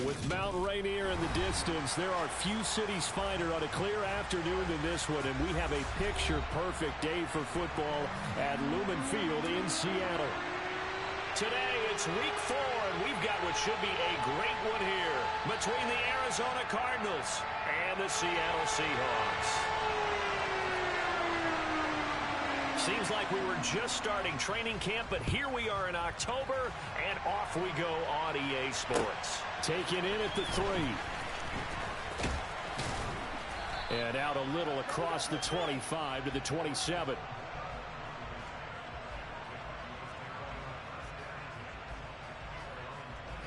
With Mount Rainier in the distance, there are few cities finer on a clear afternoon than this one, and we have a picture-perfect day for football at Lumen Field in Seattle. Today, it's week 4, and we've got what should be a great one here between the Arizona Cardinals and the Seattle Seahawks. Seems like we were just starting training camp, but here we are in October, and off we go on EA Sports. Taken in at the 3. And out a little across the 25 to the 27.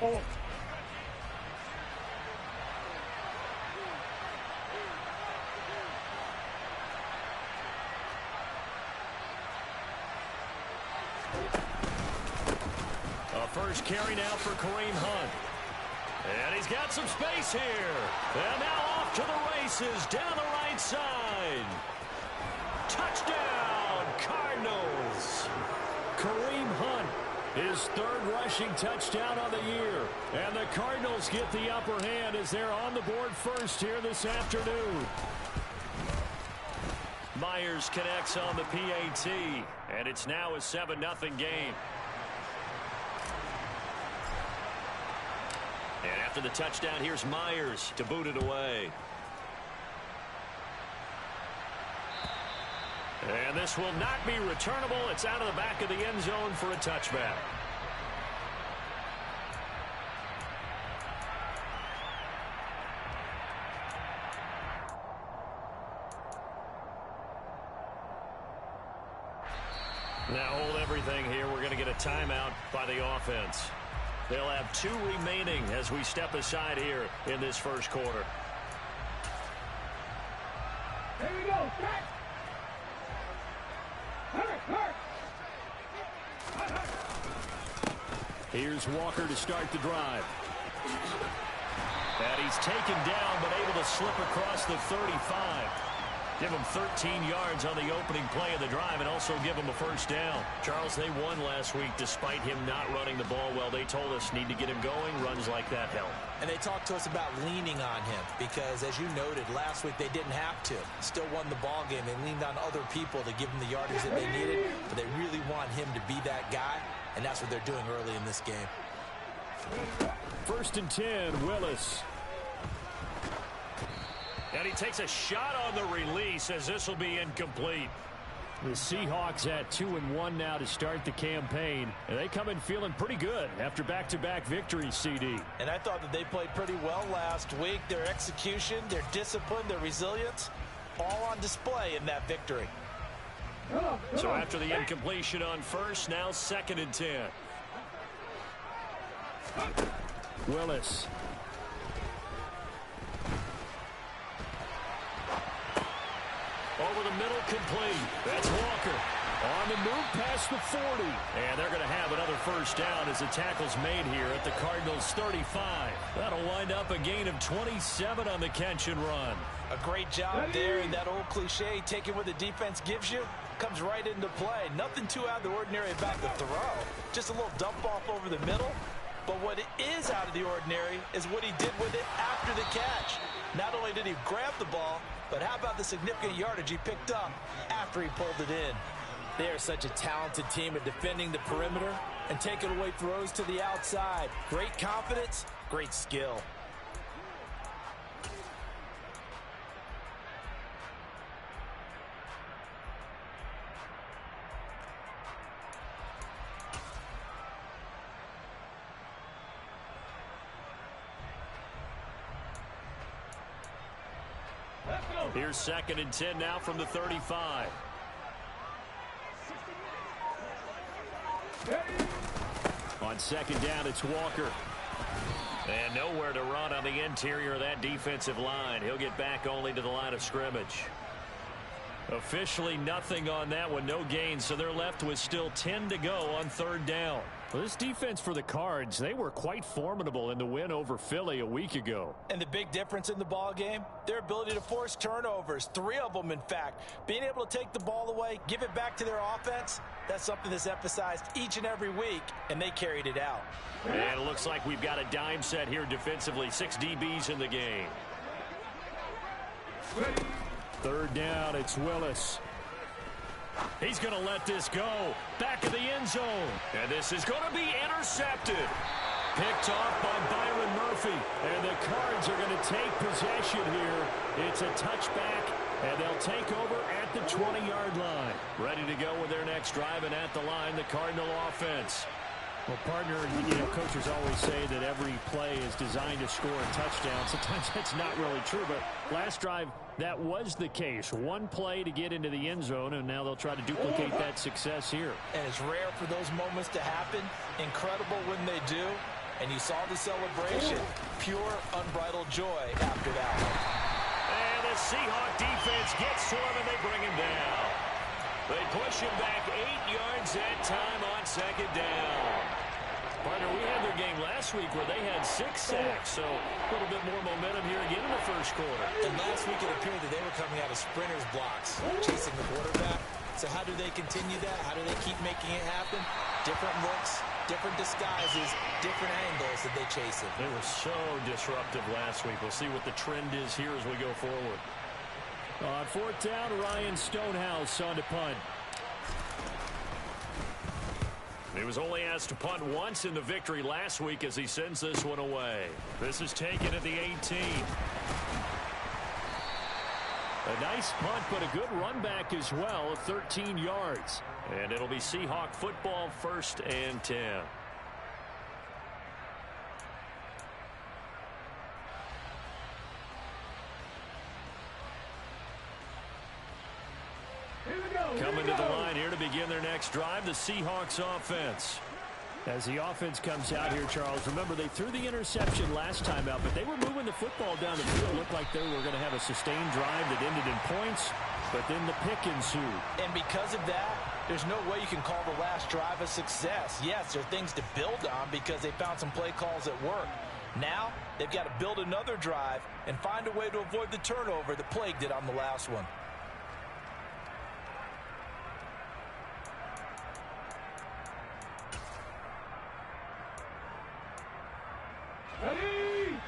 Oh. First carry now for Kareem Hunt. And he's got some space here. And now off to the races down the right side. Touchdown, Cardinals. Kareem Hunt, his 3rd rushing touchdown on the year. And the Cardinals get the upper hand as they're on the board first here this afternoon. Myers connects on the PAT. And it's now a 7-0 game. And after the touchdown, here's Myers to boot it away. And this will not be returnable. It's out of the back of the end zone for a touchback. Now hold everything here. We're going to get a timeout by the offense. They'll have 2 remaining as we step aside here in this first quarter. Here we go. Here's Walker to start the drive. And he's taken down but able to slip across the 35. Give him 13 yards on the opening play of the drive and also give him a first down. Charles, they won last week despite him not running the ball well. They told us need to get him going. Runs like that help. And they talked to us about leaning on him because, as you noted, last week they didn't have to. Still won the ball game. They leaned on other people to give them the yardage that they needed, but they really want him to be that guy, and that's what they're doing early in this game. 1st and 10, Willis. And he takes a shot on the release as this will be incomplete. The Seahawks at 2-1 now to start the campaign. And they come in feeling pretty good after back-to-back victories, CD. And I thought that they played pretty well last week. Their execution, their discipline, their resilience, all on display in that victory. So after the incompletion on first, now 2nd and 10. Willis. Over the middle, complete. That's Walker. On the move past the 40. And they're going to have another first down as the tackle's made here at the Cardinals' 35. That'll wind up a gain of 27 on the catch and run. A great job there, and that old cliche, taking what the defense gives you, comes right into play. Nothing too out of the ordinary about the throw. Just a little dump off over the middle. But what is out of the ordinary is what he did with it after the catch. Not only did he grab the ball, but how about the significant yardage he picked up after he pulled it in? They are such a talented team at defending the perimeter and taking away throws to the outside. Great confidence, great skill. Here's 2nd and 10 now from the 35. On 2nd down, it's Walker. And nowhere to run on the interior of that defensive line. He'll get back only to the line of scrimmage. Officially nothing on that one, no gain, so they're left with still 10 to go on 3rd down. Well, this defense for the Cards, they were quite formidable in the win over Philly a week ago. And the big difference in the ball game, their ability to force turnovers, 3 of them, in fact. Being able to take the ball away, give it back to their offense, that's something that's emphasized each and every week, and they carried it out. And it looks like we've got a dime set here defensively. 6 DBs in the game. Third down, it's Willis. He's going to let this go. Back of the end zone. And this is going to be intercepted. Picked off by Byron Murphy. And the Cards are going to take possession here. It's a touchback, and they'll take over at the 20-yard line. Ready to go with their next drive, and at the line, the Cardinal offense. Well, partner, coaches always say that every play is designed to score a touchdown. Sometimes that's not really true, but last drive, that was the case. One play to get into the end zone, and now they'll try to duplicate that success here. And it's rare for those moments to happen. Incredible when they do. And you saw the celebration. Pure, unbridled joy after that one. And the Seahawk defense gets to him, and they bring him down. They push him back 8 yards that time on second down. Partner, we had their game last week where they had 6 sacks, so a little bit more momentum here again in the first quarter. And last week it appeared that they were coming out of sprinters blocks, chasing the quarterback. So how do they continue that? How do they keep making it happen? Different looks, different disguises, different angles that they chase it. They were so disruptive last week. We'll see what the trend is here as we go forward. On fourth down, Ryan Stonehouse on to punt. He was only asked to punt once in the victory last week as he sends this one away. This is taken at the 18. A nice punt, but a good run back as well of 13 yards. And it'll be Seahawk football, 1st and 10. Coming to the line here to begin their next drive, the Seahawks offense. As the offense comes out here, Charles, remember they threw the interception last time out, but they were moving the football down the field. Looked like they were going to have a sustained drive that ended in points, but then the pick ensued. And because of that, there's no way you can call the last drive a success. Yes, there are things to build on because they found some play calls that work. Now, they've got to build another drive and find a way to avoid the turnover that plagued it on the last one. Ready!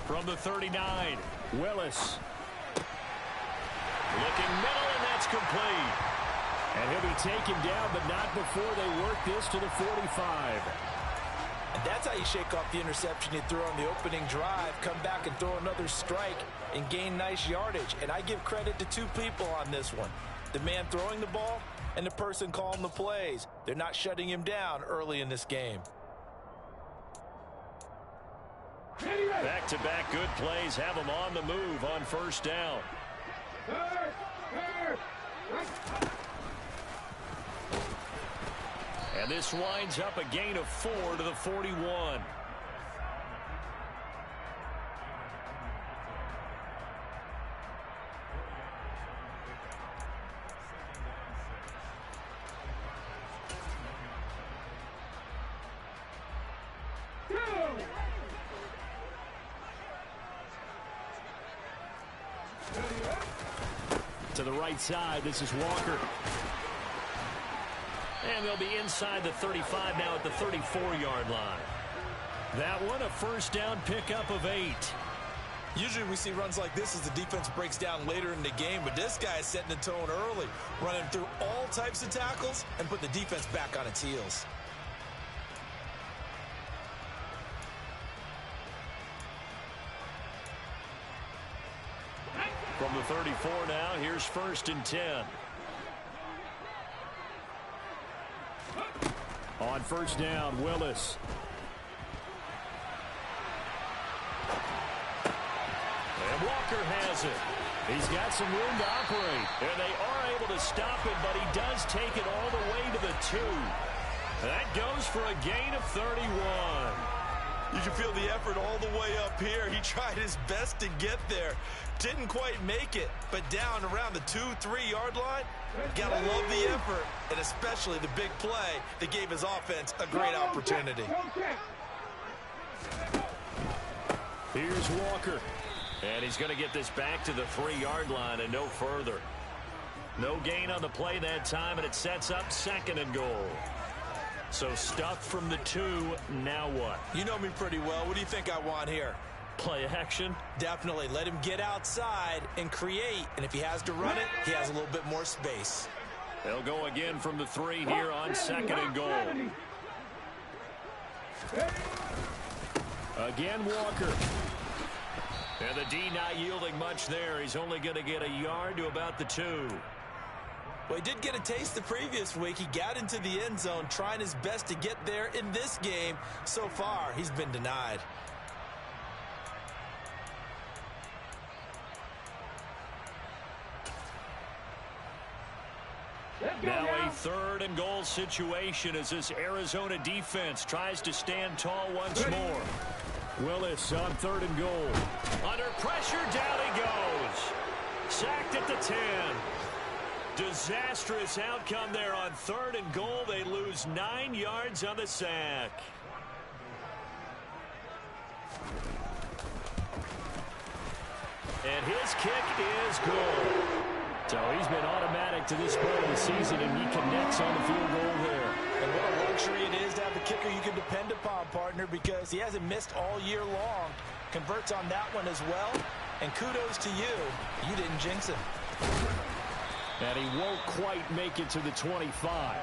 From the 39, Willis. looking middle, and that's complete. And he'll be taken down, but not before they work this to the 45. And that's how you shake off the interception you threw on the opening drive, come back and throw another strike and gain nice yardage. And I give credit to 2 people on this one. The man throwing the ball and the person calling the plays. They're not shutting him down early in this game. Back-to-back good plays have them on the move on 1st down. And this winds up a gain of 4 to the 41. To the right side, this is Walker. And they'll be inside the 35 now at the 34-yard line. That one, a 1st down pickup of 8. Usually we see runs like this as the defense breaks down later in the game, but this guy is setting the tone early, running through all types of tackles and put the defense back on its heels. From the 34 now, here's 1st and 10. On 1st down, Willis. And Walker has it. He's got some room to operate. And they are able to stop it, but he does take it all the way to the 2. That goes for a gain of 31. You can feel the effort all the way up here. He tried his best to get there. Didn't quite make it, but down around the 2-3 yard line, gotta love the effort, and especially the big play that gave his offense a great opportunity. Here's Walker. And he's going to get this back to the 3-yard line and no further. No gain on the play that time, and it sets up 2nd and goal. So stuffed from the 2, now what? You know me pretty well. What do you think I want here? Play action? Definitely. Let him get outside and create. And if he has to run it, he has a little bit more space. They'll go again from the 3 here on 2nd and goal. Again, Walker. And the D not yielding much there. He's only going to get a yard to about the 2. Well, he did get a taste the previous week. He got into the end zone trying his best to get there in this game. So far, he's been denied. Now a 3rd and goal situation as this Arizona defense tries to stand tall once more. Willis on 3rd and goal. Under pressure, down he goes. Sacked at the 10. Disastrous outcome there on 3rd and goal. They lose 9 yards on the sack. And his kick is good. So he's been automatic to this point of the season, and he connects on the field goal there. And what a luxury it is to have a kicker you can depend upon, partner, because he hasn't missed all year long. Converts on that one as well. And kudos to you. You didn't jinx him. And he won't quite make it to the 25.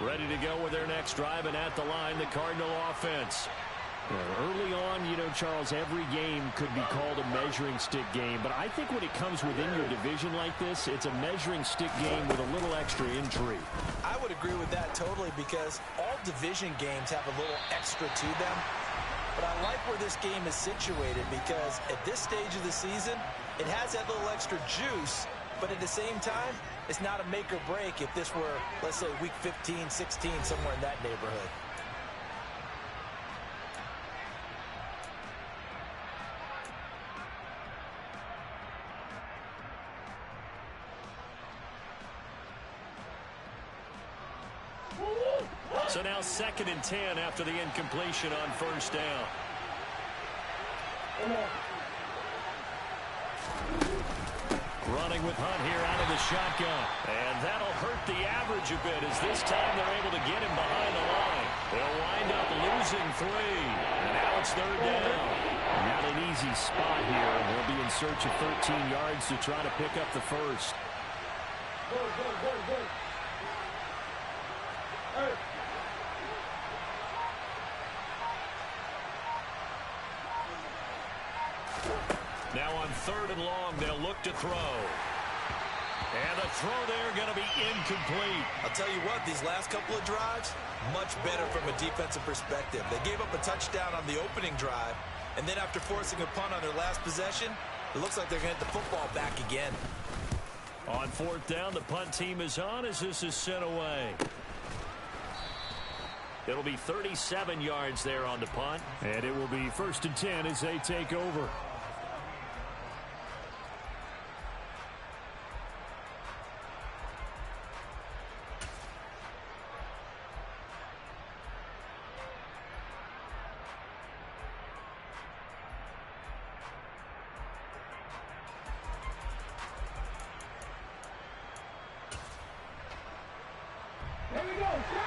Ready to go with their next drive, and at the line, the Cardinal offense. Well, early on, you know, Charles, every game could be called a measuring stick game. But I think when it comes within your division like this, it's a measuring stick game with a little extra intrigue. I would agree with that totally, because all division games have a little extra to them. But I like where this game is situated, because at this stage of the season, it has that little extra juice. But at the same time, it's not a make or break if this were, let's say, week 15, 16, somewhere in that neighborhood. So now 2nd and 10 after the incompletion on 1st down. Running with Hunt here out of the shotgun. And that'll hurt the average a bit, as this time they're able to get him behind the line. They'll wind up losing 3. And now it's 3rd down. Not an easy spot here. They'll be in search of 13 yards to try to pick up the first. Now on 3rd and long, they'll look to throw. And the throw there going to be incomplete. I'll tell you what, these last couple of drives, much better from a defensive perspective. They gave up a touchdown on the opening drive, and then after forcing a punt on their last possession, it looks like they're going to get the football back again. On 4th down, the punt team is on as this is sent away. It'll be 37 yards there on the punt. And it will be 1st and 10 as they take over.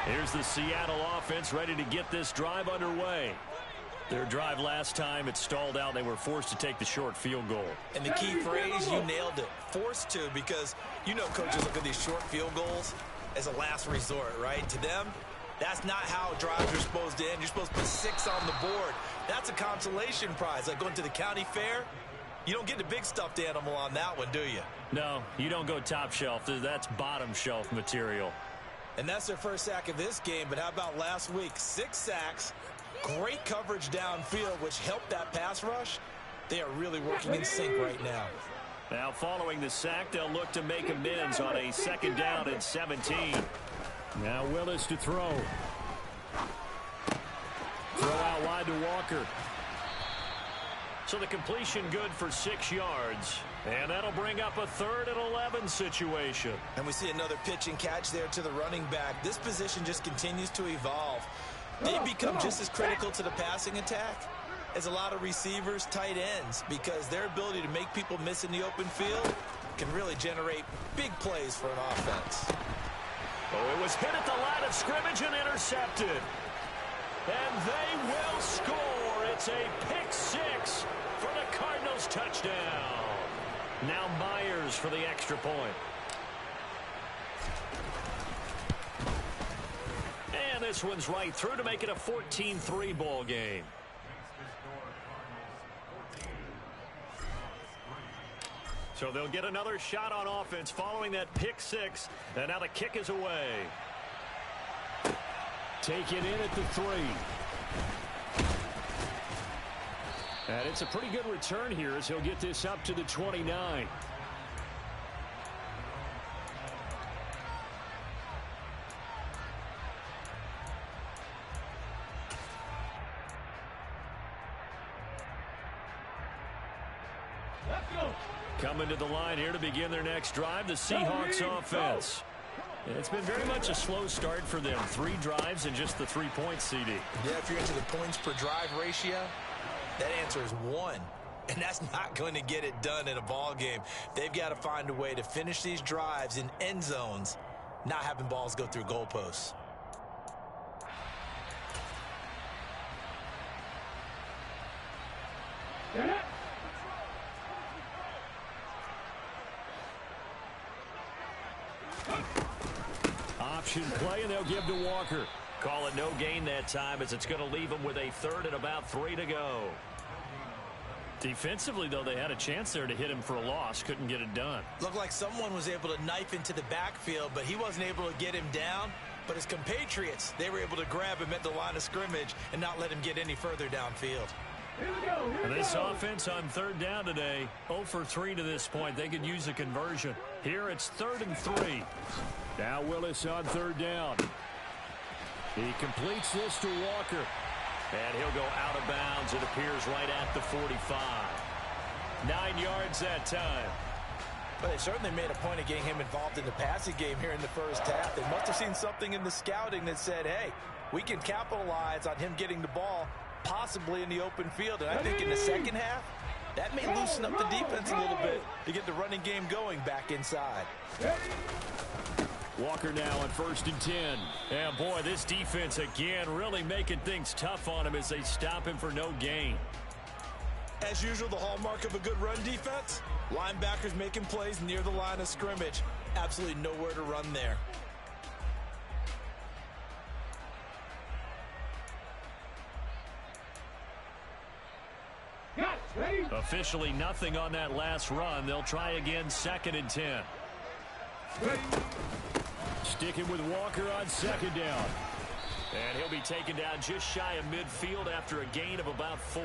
Here's the Seattle offense ready to get this drive underway. Their drive last time, it stalled out. They were forced to take the short field goal. And the key phrase, you nailed it. Forced to, because you know coaches look at these short field goals as a last resort, right? To them, that's not how drives are supposed to end. You're supposed to put 6 on the board. That's a consolation prize. Like going to the county fair, you don't get the big stuffed animal on that one, do you? No, you don't go top shelf. That's bottom shelf material. And that's their first sack of this game, but how about last week? 6 sacks, great coverage downfield, which helped that pass rush. They are really working in sync right now. Now following the sack, they'll look to make amends on a 2nd down and 17. Now Willis to throw. Throw out wide to Walker. So the completion good for 6 yards. And that'll bring up a 3rd and 11 situation. And we see another pitch and catch there to the running back. This position just continues to evolve. They become just as critical to the passing attack as a lot of receivers, tight ends, because their ability to make people miss in the open field can really generate big plays for an offense. Oh, it was hit at the line of scrimmage and intercepted. And they will score. It's a pick 6 for the Cardinals touchdown. Now Myers for the extra point. And this one's right through to make it a 14-3 ball game. So they'll get another shot on offense following that pick 6. And now the kick is away. Take it in at the 3. And it's a pretty good return here as he'll get this up to the 29. Let's go. Coming to the line here to begin their next drive, the Seahawks offense. It's been very much a slow start for them. 3 drives and just the 3 points, CD. Yeah, if you're into the points per drive ratio, that answer is 1. And that's not going to get it done in a ball game. They've got to find a way to finish these drives in end zones, not having balls go through goalposts. Option play, and they'll give to Walker. Call it no gain that time as it's going to leave them with a 3rd and about 3 to go. Defensively, though, they had a chance there to hit him for a loss. Couldn't get it done. Looked like someone was able to knife into the backfield, but he wasn't able to get him down. But his compatriots, they were able to grab him at the line of scrimmage and not let him get any further downfield. And this offense on 3rd down today, 0 for 3 to this point. They could use a conversion. Here it's 3rd and 3. Now Willis on 3rd down. He completes this to Walker. And he'll go out of bounds. It appears right at the 45. 9 yards that time. But they certainly made a point of getting him involved in the passing game here in the first half. They must have seen something in the scouting that said, hey, we can capitalize on him getting the ball possibly in the open field. And I think in the second half, that may loosen up the defense a little bit to get the running game going back inside. Walker now on 1st and 10. And boy, this defense again really making things tough on him as they stop him for no gain. As usual, the hallmark of a good run defense, linebackers making plays near the line of scrimmage. Absolutely nowhere to run there. Officially nothing on that last run. They'll try again 2nd and 10. Sticking with Walker on 2nd down. And he'll be taken down just shy of midfield after a gain of about 4.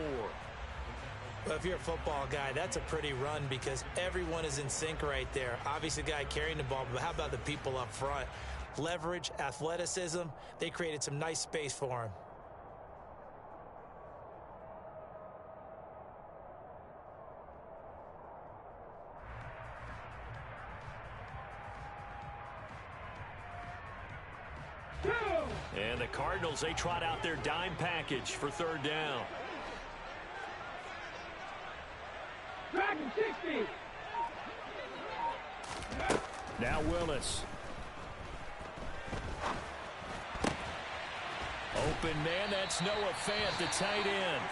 Well, if you're a football guy, that's a pretty run because everyone is in sync right there. Obviously, the guy carrying the ball, but how about the people up front? Leverage, athleticism, they created some nice space for him. And the Cardinals, they trot out their dime package for 3rd down. Dragon 60. Now Willis. Open man, that's Noah Fant, the tight end.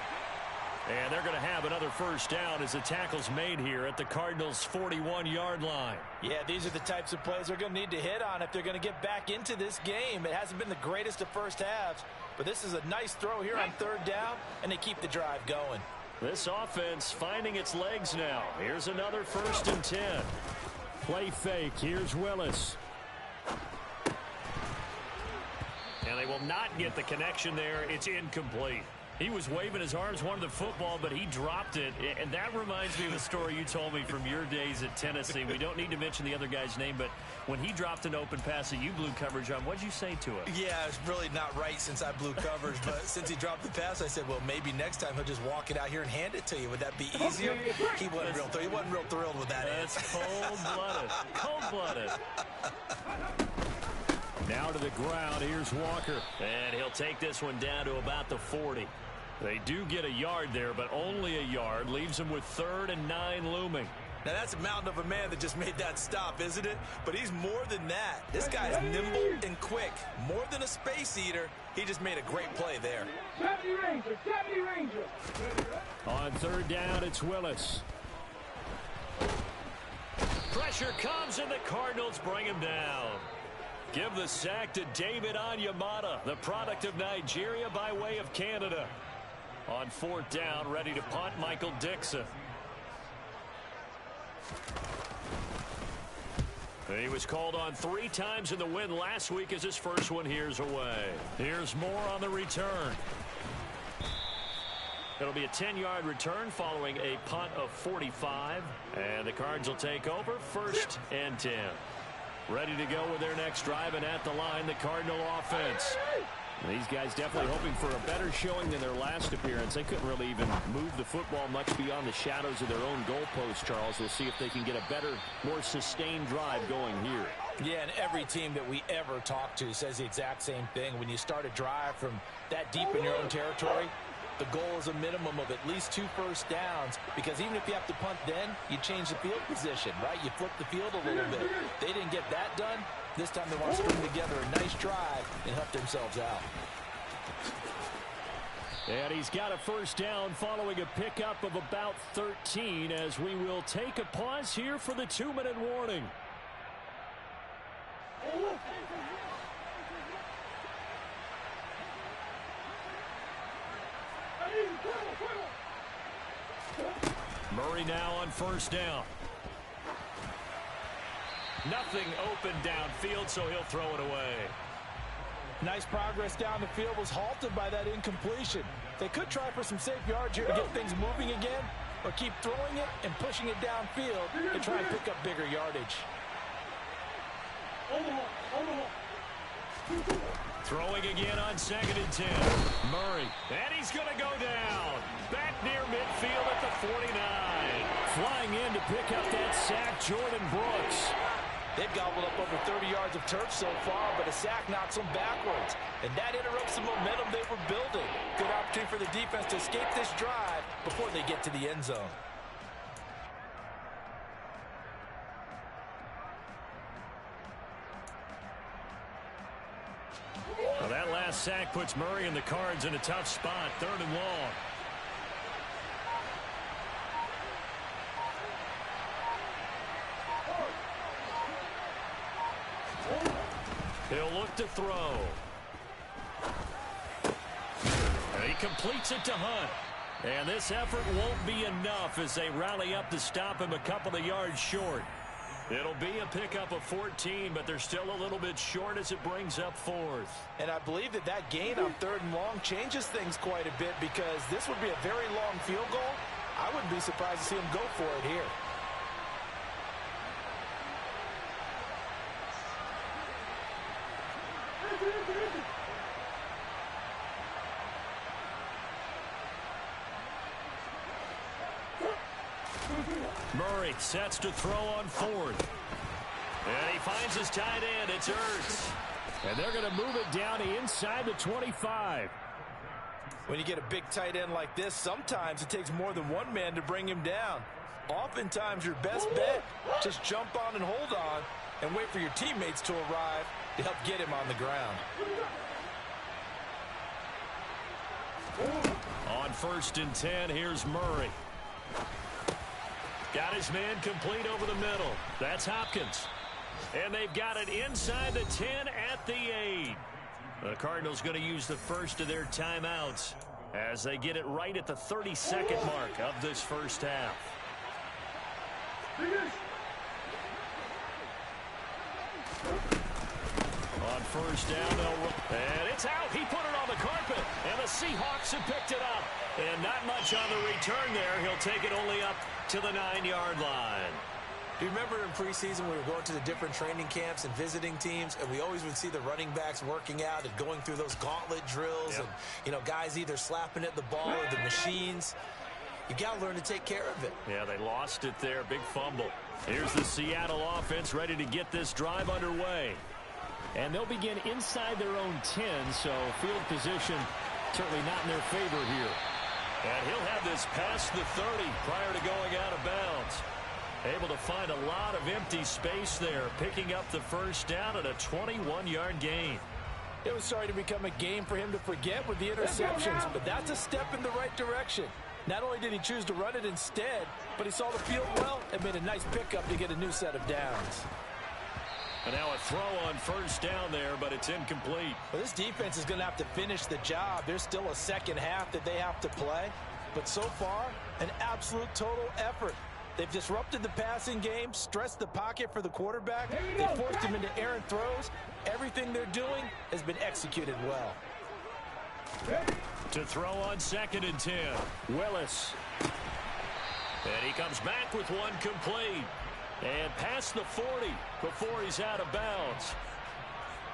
And they're going to have another 1st down as the tackle's made here at the Cardinals' 41-yard line. Yeah, these are the types of plays they're going to need to hit on if they're going to get back into this game. It hasn't been the greatest of first halves, but this is a nice throw here on 3rd down, and they keep the drive going. This offense finding its legs now. Here's another 1st and 10. Play fake. Here's Willis. And they will not get the connection there. It's incomplete. He was waving his arms, wanted the football, but he dropped it. And that reminds me of a story you told me from your days at Tennessee. We don't need to mention the other guy's name, but when he dropped an open pass that you blew coverage on, what did you say to him? Yeah, it's really not right since I blew coverage, but since he dropped the pass, I said, well, maybe next time he'll just walk it out here and hand it to you. Would that be easier? He wasn't real thrilled with that. That's cold-blooded. Cold-blooded. Now to the ground. Here's Walker. And he'll take this one down to about the 40. They do get a yard there, but only a yard. Leaves them with 3rd and 9 looming. Now, that's a mountain of a man that just made that stop, isn't it? But he's more than that. This guy's nimble and quick. More than a space eater. He just made a great play there. 70 Ranger, 70 Ranger. On 3rd down, it's Willis. Pressure comes, and the Cardinals bring him down. Give the sack to David Onyemata, the product of Nigeria by way of Canada. On 4th down, ready to punt, Michael Dixon. He was called on 3 times in the win last week as his first one here's away. Here's more on the return. It'll be a 10-yard return following a punt of 45. And the Cards will take over 1st and 10. Ready to go with their next drive, and at the line, the Cardinal offense. These guys definitely hoping for a better showing than their last appearance. They couldn't really even move the football much beyond the shadows of their own goalpost, Charles. We'll see if they can get a better, more sustained drive going here. Yeah, and every team that we ever talk to says the exact same thing. When you start a drive from that deep in your own territory, the goal is a minimum of at least 2 first downs, because even if you have to punt then, you change the field position, right? You flip the field a little bit. They didn't get that done. This time they want to string together a nice drive and help themselves out. And he's got a 1st down following a pickup of about 13 as we will take a pause here for the 2-minute warning. Murray now on 1st down. Nothing open downfield, so he'll throw it away. Nice progress down the field was halted by that incompletion. They could try for some safe yards here to get things moving again, or keep throwing it and pushing it downfield to try and pick up bigger yardage. Throwing again on 2nd and 10. Murray, and he's going to go down. Back near midfield at the 49. Flying in to pick up that sack, Jordan Brooks. They've gobbled up over 30 yards of turf so far, but a sack knocks them backwards. And that interrupts the momentum they were building. Good opportunity for the defense to escape this drive before they get to the end zone. Well, that last sack puts Murray and the Cards in a tough spot, 3rd and long. He'll look to throw. And he completes it to Hunt. And this effort won't be enough as they rally up to stop him a couple of yards short. It'll be a pickup of 14, but they're still a little bit short as it brings up 4th. And I believe that gain on 3rd and long changes things quite a bit, because this would be a very long field goal. I wouldn't be surprised to see him go for it here. Murray sets to throw on 4th. And he finds his tight end. It's Ertz. And they're going to move it down to inside the 25. When you get a big tight end like this, sometimes it takes more than one man to bring him down. Oftentimes your best bet, just jump on and hold on and wait for your teammates to arrive to help get him on the ground. On 1st and 10, here's Murray. Got his man complete over the middle. That's Hopkins. And they've got it inside the 10 at the 8. The Cardinals going to use the first of their timeouts as they get it right at the 32nd mark of this first half. On first down. And it's out. He put it on the carpet. And the Seahawks have picked it up. And not much on the return there. He'll take it only up to the 9-yard line. Do you remember in preseason we were going to the different training camps and visiting teams, and we always would see the running backs working out and going through those gauntlet drills, and, you know, guys either slapping at the ball or the machines. You got to learn to take care of it. Yeah, they lost it there. Big fumble. Here's the Seattle offense ready to get this drive underway. And they'll begin inside their own 10, so field position certainly not in their favor here. And he'll have this past the 30 prior to going out of bounds. Able to find a lot of empty space there, picking up the first down at a 21-yard gain. It was starting to become a game for him to forget with the interceptions, but that's a step in the right direction. Not only did he choose to run it instead, but he saw the field well and made a nice pickup to get a new set of downs. And now a throw on first down there, but it's incomplete. Well, this defense is going to have to finish the job. There's still a second half that they have to play, but so far, an absolute total effort. They've disrupted the passing game, stressed the pocket for the quarterback. They forced him into errant throws. Everything they're doing has been executed well. To throw on 2nd and 10. Willis. And he comes back with one complete. And past the 40 before he's out of bounds.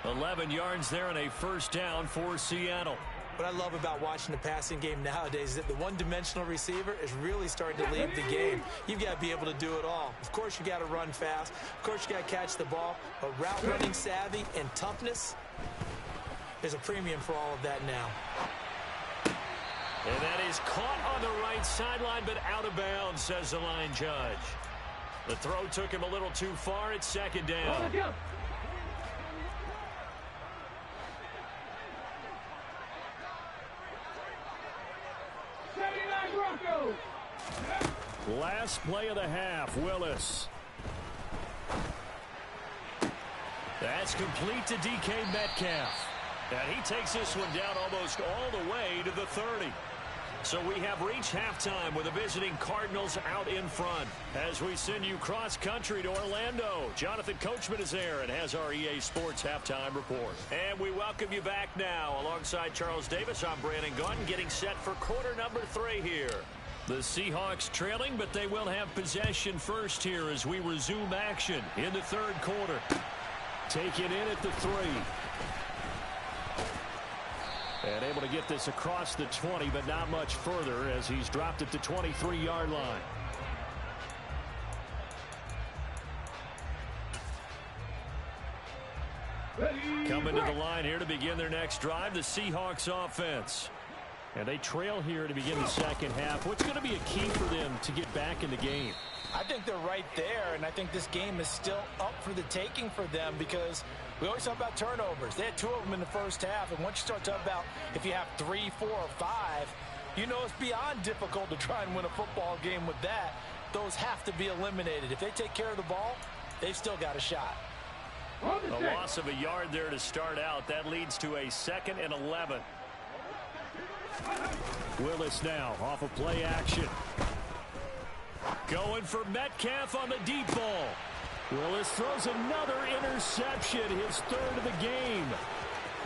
11 yards there and a first down for Seattle. What I love about watching the passing game nowadays is that the one-dimensional receiver is really starting to lead the game. You've got to be able to do it all. Of course, you got to run fast. Of course, you got to catch the ball. But route running savvy and toughness, there's a premium for all of that now. And that is caught on the right sideline, but out of bounds, says the line judge. The throw took him a little too far. It's 2nd down. Last play of the half, Willis. That's complete to DK Metcalf. And he takes this one down almost all the way to the 30. So we have reached halftime with the visiting Cardinals out in front. As we send you cross-country to Orlando, Jonathan Coachman is there and has our EA Sports halftime report. And we welcome you back now. Alongside Charles Davis, I'm Brandon Gunn, getting set for quarter number 3 here. The Seahawks trailing, but they will have possession first here as we resume action in the 3rd quarter. Take it in at the 3. And able to get this across the 20, but not much further as he's dropped at the 23-yard line. Coming to the line here to begin their next drive, the Seahawks offense. And they trail here to begin the second half. What's going to be a key for them to get back in the game? I think they're right there, and I think this game is still up for the taking for them because we always talk about turnovers. They had 2 of them in the first half, and once you start talking about if you have 3, 4, or 5, you know it's beyond difficult to try and win a football game with that. Those have to be eliminated. If they take care of the ball, they've still got a shot. A loss of a yard there to start out. That leads to a 2nd and 11. Willis now off of play action. Going for Metcalf on the deep ball. Willis throws another interception, his 3rd of the game.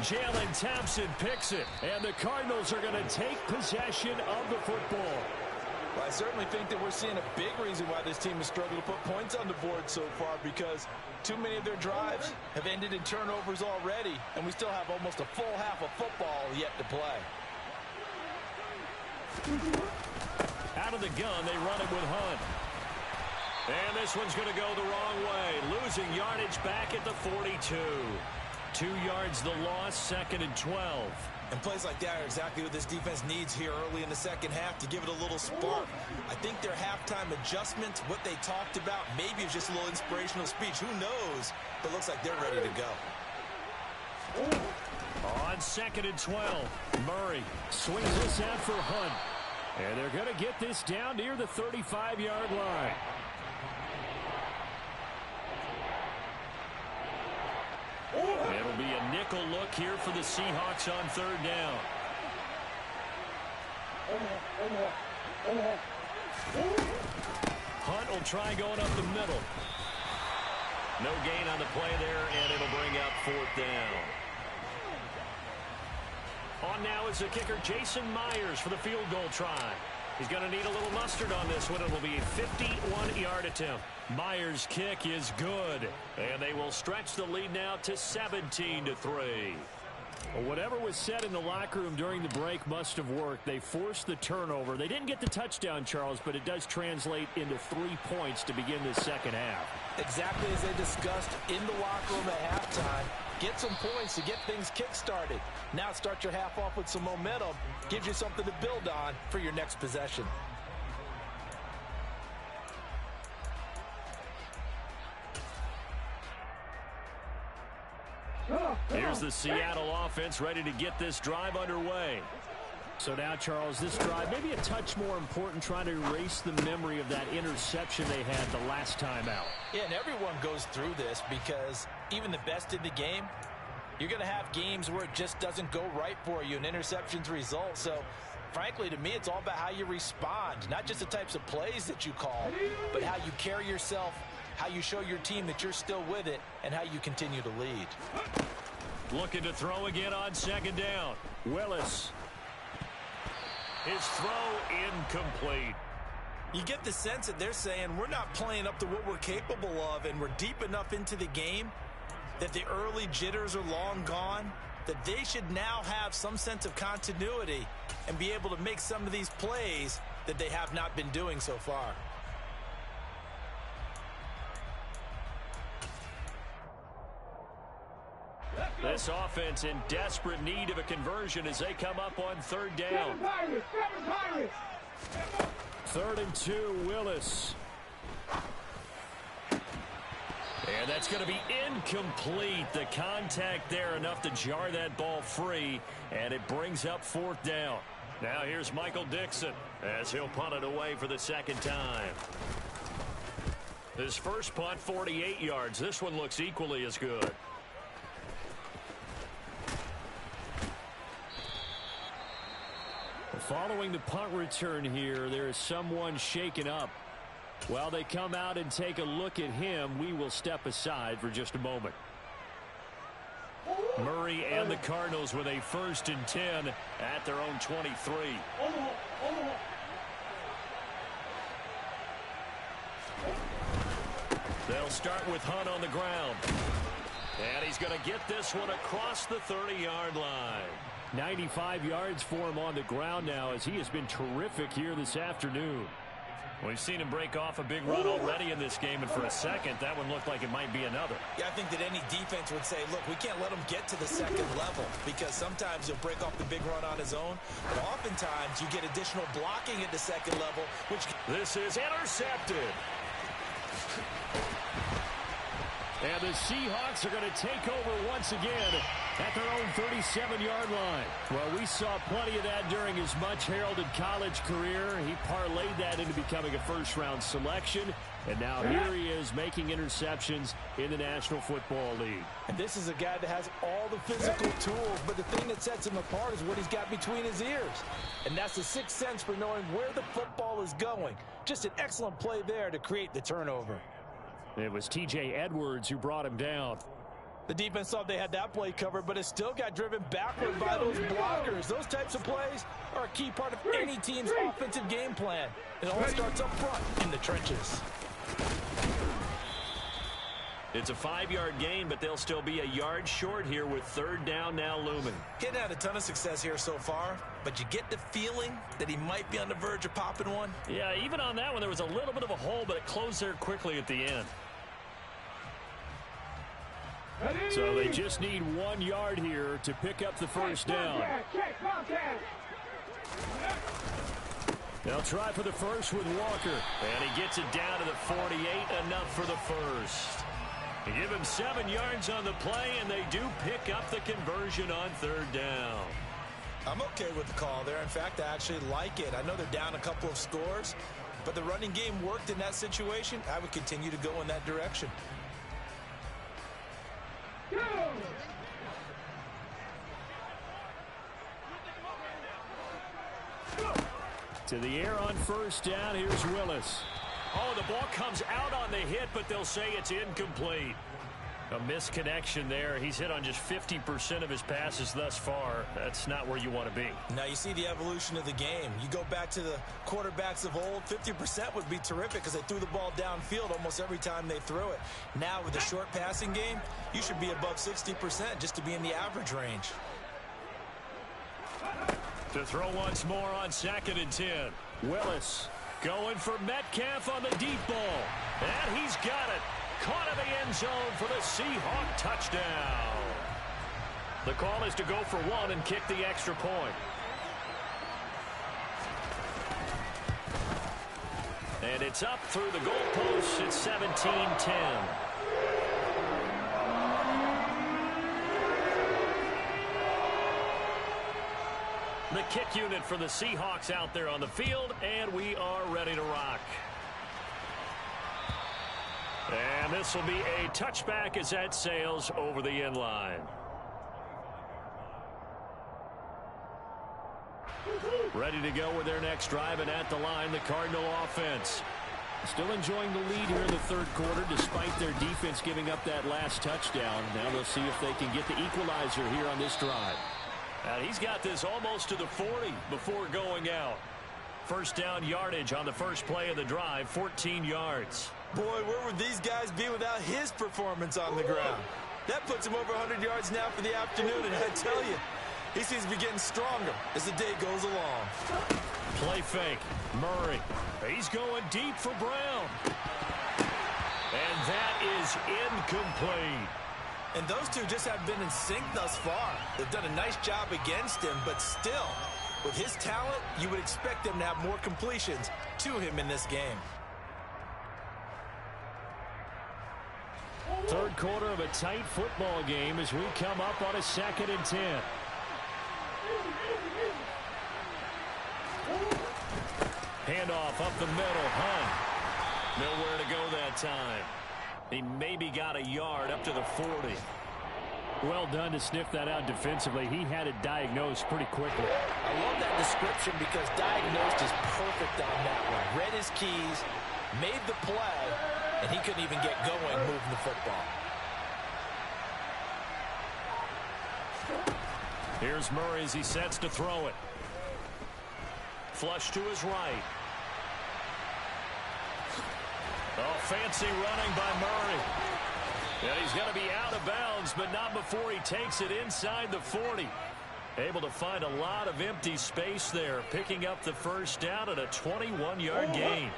Jalen Thompson picks it, and the Cardinals are going to take possession of the football. Well, I certainly think that we're seeing a big reason why this team has struggled to put points on the board so far because too many of their drives have ended in turnovers already, and we still have almost a full half of football yet to play. Out of the gun, they run it with Hunt. And this one's going to go the wrong way. Losing yardage back at the 42. 2 yards the loss, 2nd and 12. And plays like that are exactly what this defense needs here early in the second half to give it a little spark. I think their halftime adjustments, what they talked about, maybe it's just a little inspirational speech. Who knows? But looks like they're ready to go. On 2nd and 12, Murray swings this out for Hunt. And they're going to get this down near the 35-yard line. It'll be a nickel look here for the Seahawks on 3rd down. Hunt will try going up the middle. No gain on the play there, and it'll bring up 4th down. line now is the kicker Jason Myers for the field goal try. He's going to need a little mustard on this one. It will be a 51-yard attempt. Myers' kick is good, and they will stretch the lead now to 17-3. Well, whatever was said in the locker room during the break must have worked. They forced the turnover. They didn't get the touchdown, Charles, but it does translate into 3 points to begin the second half. Exactly as they discussed in the locker room at halftime. Get some points to get things kick-started. Now start your half off with some momentum. Gives you something to build on for your next possession. Here's the Seattle offense ready to get this drive underway. So now, Charles, this drive maybe a touch more important, trying to erase the memory of that interception they had the last time out. Yeah, and everyone goes through this because even the best in the game, you're going to have games where it just doesn't go right for you, and interceptions result. So, frankly, to me, it's all about how you respond, not just the types of plays that you call, but how you carry yourself, how you show your team that you're still with it, and how you continue to lead. Looking to throw again on second down. Willis. His throw incomplete. You get the sense that they're saying we're not playing up to what we're capable of, and we're deep enough into the game that the early jitters are long gone, that they should now have some sense of continuity and be able to make some of these plays that they have not been doing so far. This offense in desperate need of a conversion as they come up on third down. 3rd and 2, Willis. And that's going to be incomplete. The contact there enough to jar that ball free, and it brings up 4th down. Now here's Michael Dixon as he'll punt it away for the second time. His first punt, 48 yards. This one looks equally as good. Following the punt return here, there is someone shaken up. While they come out and take a look at him, we will step aside for just a moment. Murray and the Cardinals with a 1st and 10 at their own 23. They'll start with Hunt on the ground. And he's going to get this one across the 30-yard line. 95 yards for him on the ground now, as he has been terrific here this afternoon. We've seen him break off a big run already in this game, and for a second, that one looked like it might be another. Yeah, I think that any defense would say, look, we can't let him get to the second level, because sometimes he'll break off the big run on his own, but oftentimes you get additional blocking at the second level, which... This is intercepted. And the Seahawks are going to take over once again at their own 37-yard line. Well, we saw plenty of that during his much-heralded college career. He parlayed that into becoming a first-round selection, and now here he is making interceptions in the National Football League. And this is a guy that has all the physical tools, but the thing that sets him apart is what he's got between his ears. And that's the sixth sense for knowing where the football is going. Just an excellent play there to create the turnover. It was T.J. Edwards who brought him down. The defense thought they had that play covered, but it still got driven backward by those blockers. Those types of plays are a key part of any team's offensive game plan. It all starts up front in the trenches. It's a 5-yard gain, but they'll still be a yard short here with 3rd down now looming. Getting had a ton of success here so far, but you get the feeling that he might be on the verge of popping one. Yeah, even on that one, there was a little bit of a hole, but it closed there quickly at the end. So they just need 1 yard here to pick up the first down. They'll try for the first with Walker. And he gets it down to the 48, enough for the first. They give him 7 yards on the play, and they do pick up the conversion on 3rd down. I'm okay with the call there. In fact, I actually like it. I know they're down a couple of scores, but the running game worked in that situation. I would continue to go in that direction. To the air on first down, here's Willis. Oh, the ball comes out on the hit, but they'll say it's incomplete. A misconnection there. He's hit on just 50% of his passes thus far. That's not where you want to be. Now you see the evolution of the game. You go back to the quarterbacks of old, 50% would be terrific because they threw the ball downfield almost every time they threw it. Now with the short passing game, you should be above 60% just to be in the average range. To throw once more on 2nd and 10. Willis going for Metcalf on the deep ball. And he's got it. Caught in the end zone for the Seahawk touchdown. The call is to go for one and kick the extra point. And it's up through the goalposts. It's 17-10. The kick unit for the Seahawks out there on the field, and we are ready to rock. And this will be a touchback as that sails over the end line. Ready to go with their next drive, and at the line, the Cardinal offense. Still enjoying the lead here in the third quarter despite their defense giving up that last touchdown. Now they'll see if they can get the equalizer here on this drive. And he's got this almost to the 40 before going out. First down yardage on the first play of the drive, 14 yards. Boy, where would these guys be without his performance on the ground? That puts him over 100 yards now for the afternoon, and I tell you, he seems to be getting stronger as the day goes along. Play fake. Murray. He's going deep for Brown. And that is incomplete. And those two just haven't been in sync thus far. They've done a nice job against him, but still, with his talent, you would expect them to have more completions to him in this game. Third quarter of a tight football game as we come up on a 2nd and 10. Handoff up the middle. Hunt. Nowhere to go that time. He maybe got a yard up to the 40. Well done to sniff that out defensively. He had it diagnosed pretty quickly. I love that description because diagnosed is perfect on that one. Read his keys, made the play, and he couldn't even get going moving the football. Here's Murray as he sets to throw it. Flush to his right. Oh, fancy running by Murray. And he's going to be out of bounds, but not before he takes it inside the 40. Able to find a lot of empty space there, picking up the first down at a 21-yard gain.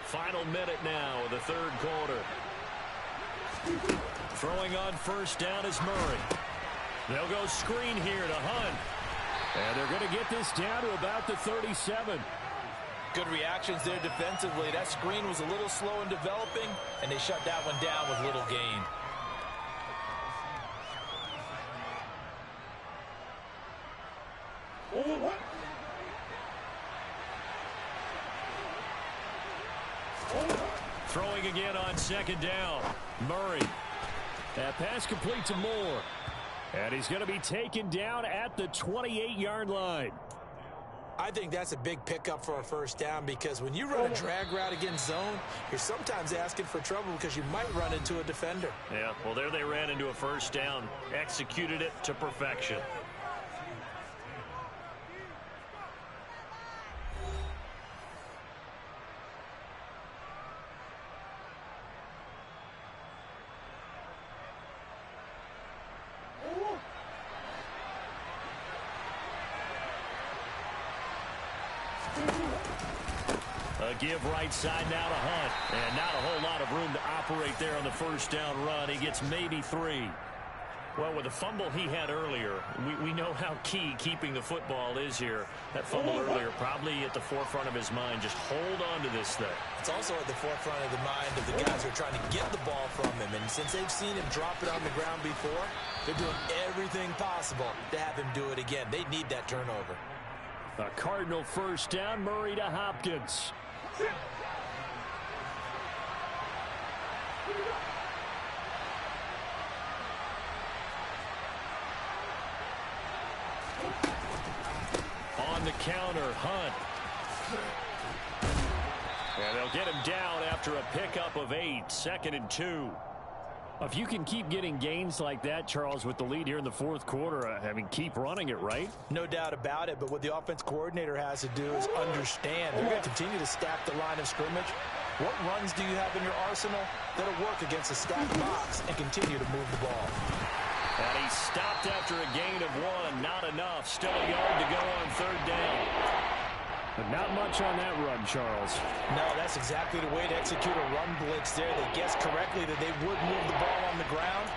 Final minute now of the third quarter. Throwing on first down is Murray. They'll go screen here to Hunt. And they're going to get this down to about the 37. Good reactions there defensively. That screen was a little slow in developing, and they shut that one down with little gain. Throwing again on second down. Murray. That pass complete to Moore. And he's going to be taken down at the 28-yard line. I think that's a big pickup for a first down because when you run a drag route against zone, you're sometimes asking for trouble because you might run into a defender. Yeah, well, there they ran into a first down. Executed it to perfection. A give right side now to Hunt. And not a whole lot of room to operate there on the first down run. He gets maybe 3. Well, with the fumble he had earlier, we know how key keeping the football is here. That fumble earlier probably at the forefront of his mind. Just hold on to this thing. It's also at the forefront of the mind of the guys who are trying to get the ball from him. And since they've seen him drop it on the ground before, they're doing everything possible to have him do it again. They need that turnover. A Cardinal first down, Murray to Hopkins. On the counter, Hunt. And they'll get him down after a pickup of 8, 2nd and 2. If you can keep getting gains like that, Charles, with the lead here in the fourth quarter, I mean, keep running it, right? No doubt about it, but what the offense coordinator has to do is understand they're going to continue to stack the line of scrimmage. What runs do you have in your arsenal that'll work against a stacked box and continue to move the ball? And he stopped after a gain of 1. Not enough. Still a yard to go on third down. But not much on that run, Charles. No, that's exactly the way to execute a run blitz there. They guessed correctly that they would move the ball on the ground,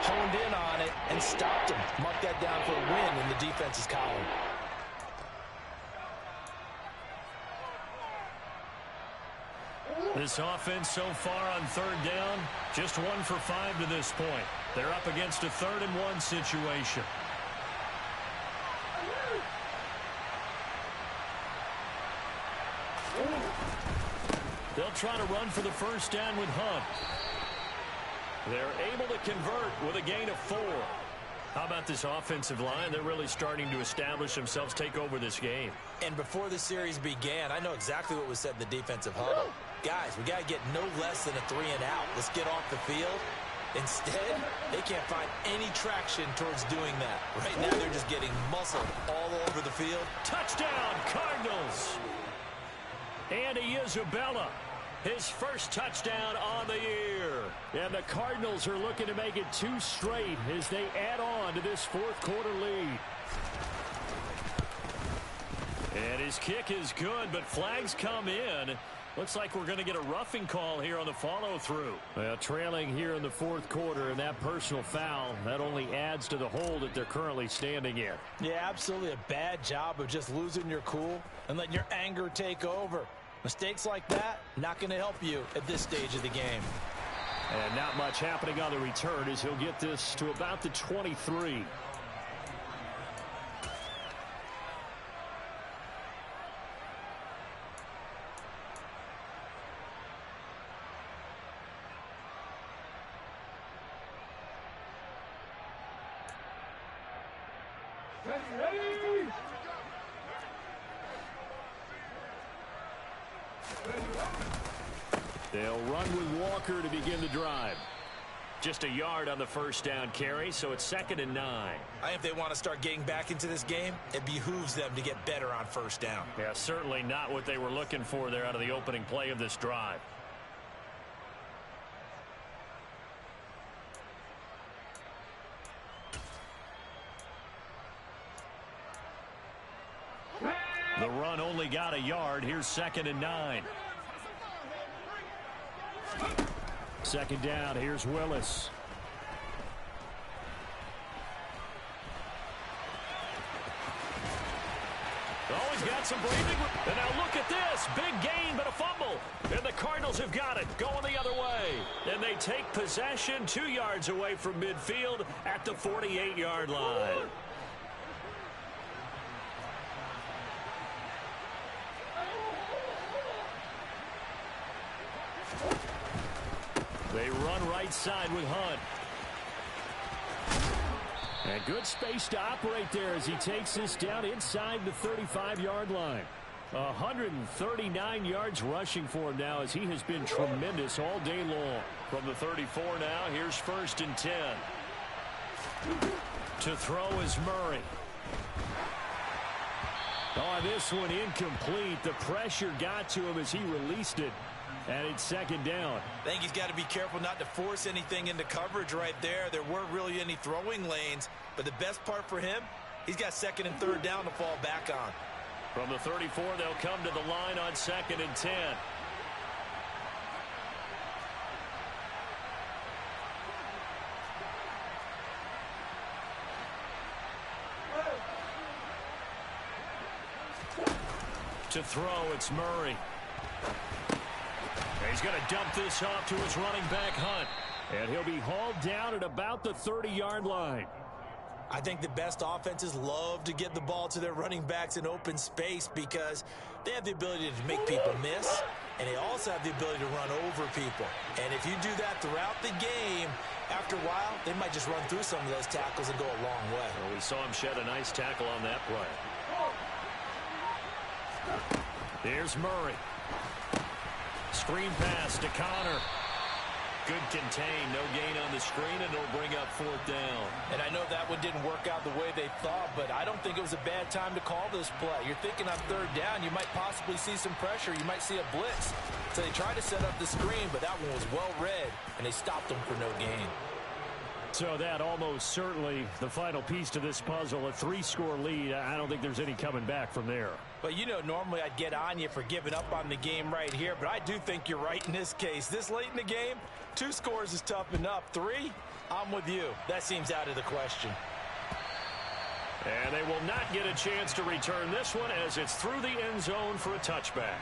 honed in on it, and stopped him. Mark that down for a win in the defense's column. This offense so far on third down, just 1 for 5 to this point. They're up against a 3rd and 1 situation. They'll try to run for the first down with Hunt. They're able to convert with a gain of 4. How about this offensive line? They're really starting to establish themselves, take over this game. And before the series began, I know exactly what was said in the defensive huddle. Guys, we got to get no less than a 3 and out. Let's get off the field. Instead, they can't find any traction towards doing that. Right now, they're just getting muscled all over the field. Touchdown, Cardinals! Andy Isabella, his first touchdown on the year. And the Cardinals are looking to make it 2 straight as they add on to this fourth quarter lead. And his kick is good, but flags come in. Looks like we're going to get a roughing call here on the follow-through. Well, trailing here in the fourth quarter, and that personal foul, that only adds to the hole that they're currently standing in. Yeah, absolutely a bad job of just losing your cool and letting your anger take over. Mistakes like that, not going to help you at this stage of the game. And not much happening on the return as he'll get this to about the 23. They'll run with Walker to begin the drive. Just a yard on the first down carry, so it's 2nd and 9. If they want to start getting back into this game, it behooves them to get better on first down. Yeah, certainly not what they were looking for there out of the opening play of this drive. The run only got a yard. Here's 2nd and 9. 2nd down. Here's Willis. Oh, he's got some breathing. And now look at this. Big gain, but a fumble. And the Cardinals have got it. Going the other way. And they take possession 2 yards away from midfield at the 48-yard line. They run right side with Hunt. And good space to operate there as he takes this down inside the 35-yard line. 139 yards rushing for him now as he has been tremendous all day long. From the 34 now, here's 1st and 10. To throw is Murray. Oh, this one incomplete. The pressure got to him as he released it. And it's 2nd down. I think he's got to be careful not to force anything into coverage right there. There weren't really any throwing lanes. But the best part for him, he's got 2nd and 3rd down to fall back on. From the 34, they'll come to the line on 2nd and 10. To throw, it's Murray. He's going to dump this off to his running back, Hunt. And he'll be hauled down at about the 30-yard line. I think the best offenses love to get the ball to their running backs in open space because they have the ability to make people miss, and they also have the ability to run over people. And if you do that throughout the game, after a while, they might just run through some of those tackles and go a long way. Well, we saw him shed a nice tackle on that play. Here's Murray. Screen pass to Connor. Good contain, no gain on the screen, and it'll bring up 4th down. And I know that one didn't work out the way they thought, but I don't think it was a bad time to call this play. You're thinking on 3rd down, you might possibly see some pressure. You might see a blitz. So they tried to set up the screen, but that one was well read, and they stopped them for no gain. So that almost certainly the final piece to this puzzle, a 3-score lead. I don't think there's any coming back from there. But, you know, normally I'd get on you for giving up on the game right here, but I do think you're right in this case. This late in the game, 2 scores is tough enough. 3, I'm with you. That seems out of the question. And they will not get a chance to return this one as it's through the end zone for a touchback.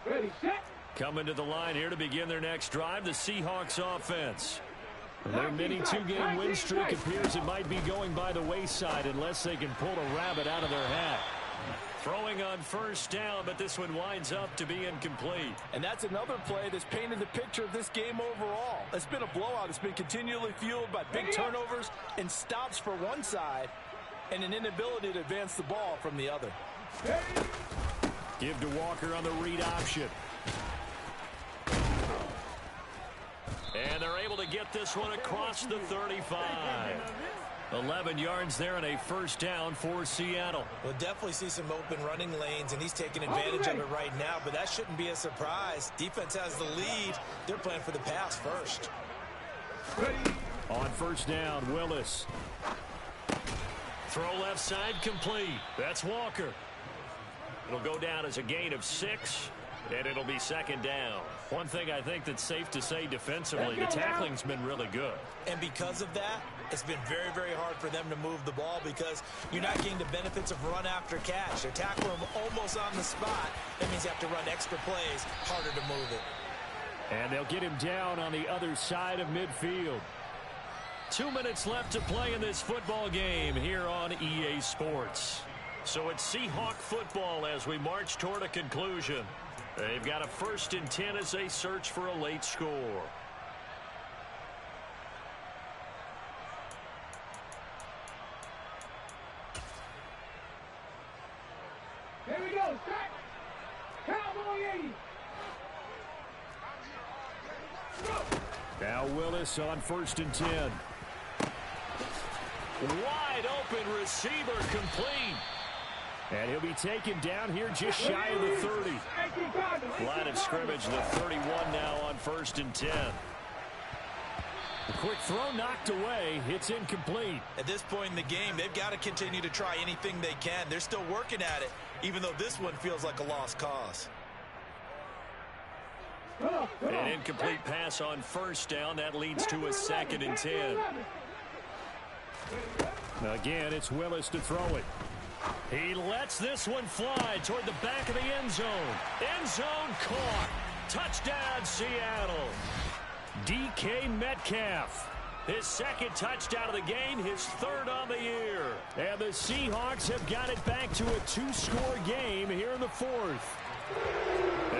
Ready, set. Coming to the line here to begin their next drive, the Seahawks offense. Their mini 2-game win streak appears it might be going by the wayside unless they can pull a rabbit out of their hat. Throwing on 1st down, but this one winds up to be incomplete. And that's another play that's painted the picture of this game overall. It's been a blowout. It's been continually fueled by big turnovers and stops for one side and an inability to advance the ball from the other. Give to Walker on the read option. And they're able to get this one across the 35. 11 yards there and a 1st down for Seattle. We'll definitely see some open running lanes, and he's taking advantage of it right now, but that shouldn't be a surprise. Defense has the lead. They're playing for the pass first. On 1st down, Willis. Throw left side complete. That's Walker. It'll go down as a gain of 6, and it'll be 2nd down. One thing I think that's safe to say defensively, the tackling's been really good. And because of that, it's been very, very hard for them to move the ball because you're not getting the benefits of run after catch. They're tackling them almost on the spot. That means you have to run extra plays, harder to move it. And they'll get him down on the other side of midfield. 2 minutes left to play in this football game here on EA Sports. So it's Seahawk football as we march toward a conclusion. They've got a 1st and 10 as they search for a late score. Here we go, set. Cowboy 80. Now Willis on 1st and 10. Wide open receiver complete. And he'll be taken down here just shy of the 30. Line of scrimmage, the 31 now on 1st and 10. A quick throw knocked away. It's incomplete. At this point in the game, they've got to continue to try anything they can. They're still working at it, even though this one feels like a lost cause. An incomplete pass on 1st down. That leads to a 2nd and 10. Again, it's Willis to throw it. He lets this one fly toward the back of the end zone. End zone caught. Touchdown, Seattle. DK Metcalf. His 2nd touchdown of the game, his 3rd on the year. And the Seahawks have got it back to a 2-score game here in the 4th.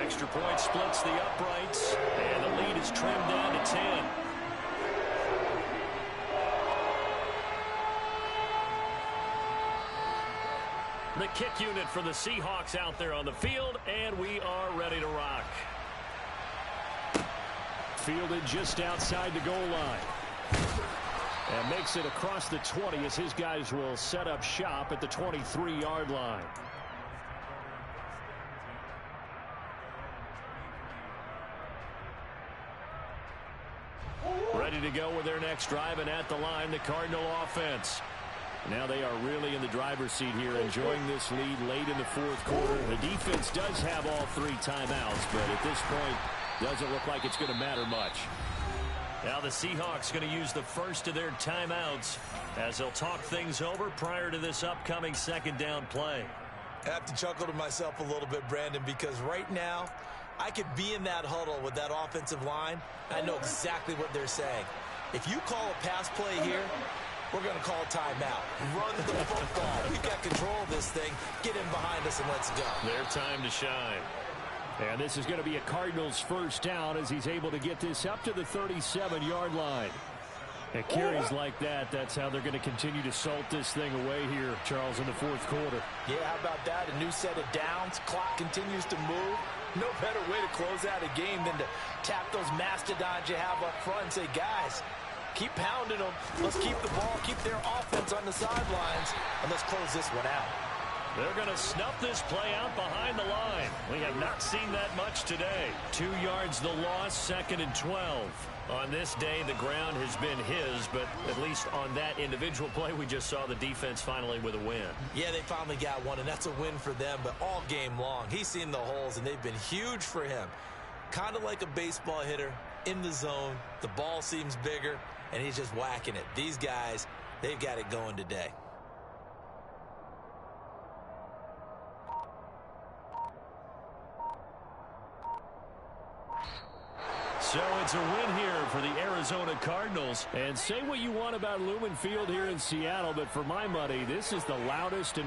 Extra point splits the uprights, and the lead is trimmed down to 10. The kick unit for the Seahawks out there on the field, and we are ready to rock. Fielded just outside the goal line. And makes it across the 20 as his guys will set up shop at the 23-yard line. Ready to go with their next drive, and at the line, the Cardinal offense. Now they are really in the driver's seat here, enjoying this lead late in the 4th quarter. The defense does have all 3 timeouts, but at this point, doesn't look like it's going to matter much. Now the Seahawks going to use the first of their timeouts as they'll talk things over prior to this upcoming 2nd down play. I have to chuckle to myself a little bit, Brandon, because right now, I could be in that huddle with that offensive line. I know exactly what they're saying. If you call a pass play here, we're going to call a timeout. Run the football. We've got control of this thing. Get in behind us and let's go. Their time to shine. And this is going to be a Cardinals first down as he's able to get this up to the 37-yard line. And carries like that, that's how they're going to continue to salt this thing away here, Charles, in the fourth quarter. Yeah, how about that? A new set of downs. Clock continues to move. No better way to close out a game than to tap those mastodons you have up front and say, guys, keep pounding them. Let's keep the ball, keep their offense on the sidelines, and let's close this one out. They're going to snuff this play out behind the line. We have not seen that much today. 2 yards the loss, 2nd and 12. On this day, the ground has been his, but at least on that individual play, we just saw the defense finally with a win. Yeah, they finally got one, and that's a win for them, but all game long, he's seen the holes, and they've been huge for him. Kind of like a baseball hitter in the zone. The ball seems bigger, and he's just whacking it. These guys, they've got it going today. So it's a win here for the Arizona Cardinals. And say what you want about Lumen Field here in Seattle, but for my money, this is the loudest and most